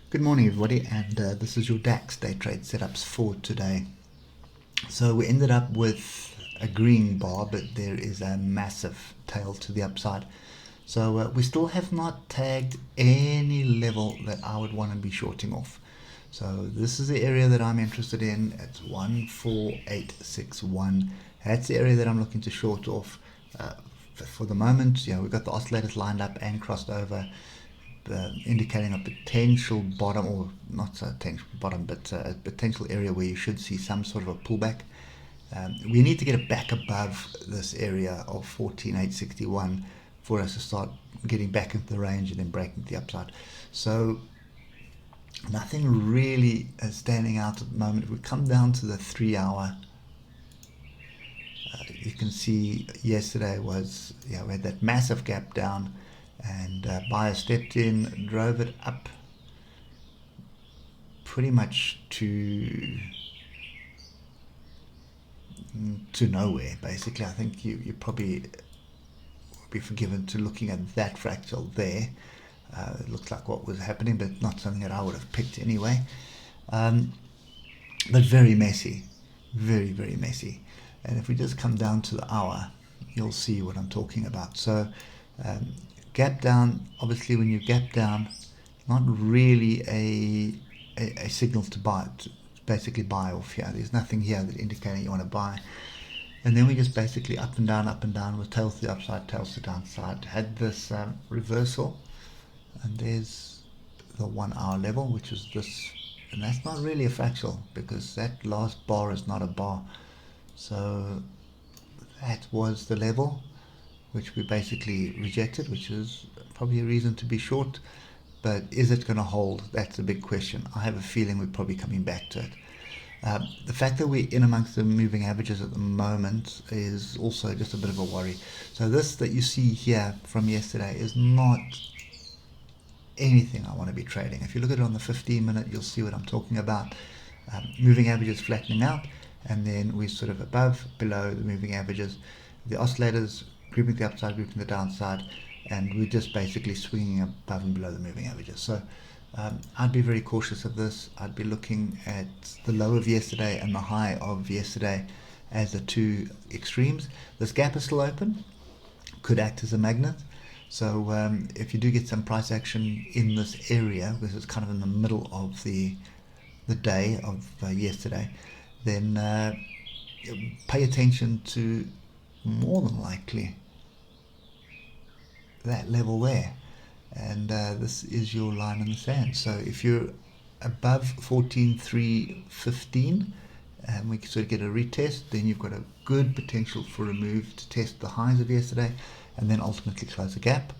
Good morning, everybody, and this is your DAX day trade setups for today. So we ended up with a green bar, but there is a massive tail to the upside. So we still have not tagged any level that I would want to be shorting off. So this is the area that I'm interested in. It's 14861. That's the area that I'm looking to short off. For the moment, we've got the oscillators lined up and crossed over, indicating a potential bottom, or not a potential bottom, but a potential area where you should see some sort of a pullback. We need to get it back above this area of 14,861 for us to start getting back into the range and then breaking the upside. So nothing really standing out at the moment. If we come down to the 3 hour, you can see yesterday was, we had that massive gap down, and buyer stepped in, drove it up pretty much to nowhere. Basically, I think you probably will be forgiven to looking at that fractal there. It looked like what was happening, but not something that I would have picked anyway. But very messy, very, very messy. And if we just come down to the hour, you'll see what I'm talking about. So gap down, obviously when you gap down, not really a signal to buy, to basically buy off here. There's nothing here that indicating you want to buy. And then we just basically up and down with tails to the upside, tails to the downside. Had this reversal, and there's the 1 hour level, which is this, and that's not really a fractal because that last bar is not a bar. So that was the level which we basically rejected, which is probably a reason to be short. But is it going to hold? That's a big question. I have a feeling we're probably coming back to it. The fact that we're in amongst the moving averages at the moment is also just a bit of a worry. So this that you see here from yesterday is not anything I want to be trading. If you look at it on the 15-minute, you'll see what I'm talking about. Moving averages flattening out, and then we're sort of above, below the moving averages. The oscillators grouping the upside, grouping the downside, and we're just basically swinging above and below the moving averages. So I'd be very cautious of this. I'd be looking at the low of yesterday and the high of yesterday as the two extremes. This gap is still open, could act as a magnet. So if you do get some price action in this area, because it's kind of in the middle of the day of yesterday, then pay attention to more than likely that level there, and this is your line in the sand. So if you're above 14,315 and we sort of get a retest, then you've got a good potential for a move to test the highs of yesterday and then ultimately close the gap,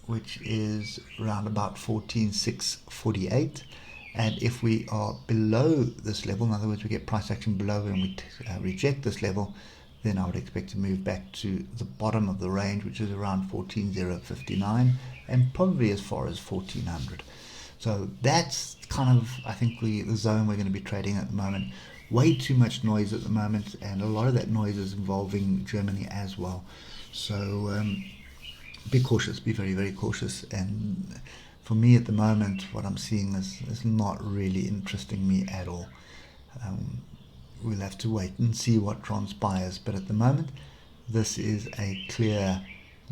which is around about 14,648. And if we are below this level, in other words we get price action below and we reject this level, then I would expect to move back to the bottom of the range, which is around 14,059 and probably as far as 1,400. So that's kind of, I think, the zone we're going to be trading at the moment. Way too much noise at the moment, and a lot of that noise is involving Germany as well. So be cautious, be very, very cautious. And for me at the moment, what I'm seeing is not really interesting me at all. We'll have to wait and see what transpires, but at the moment this is a clear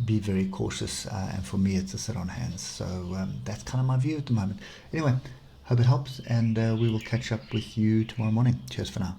be very cautious, and for me it's a sit on hands. So that's kind of my view at the moment. Anyway, hope it helps, and we will catch up with you tomorrow morning. Cheers for now.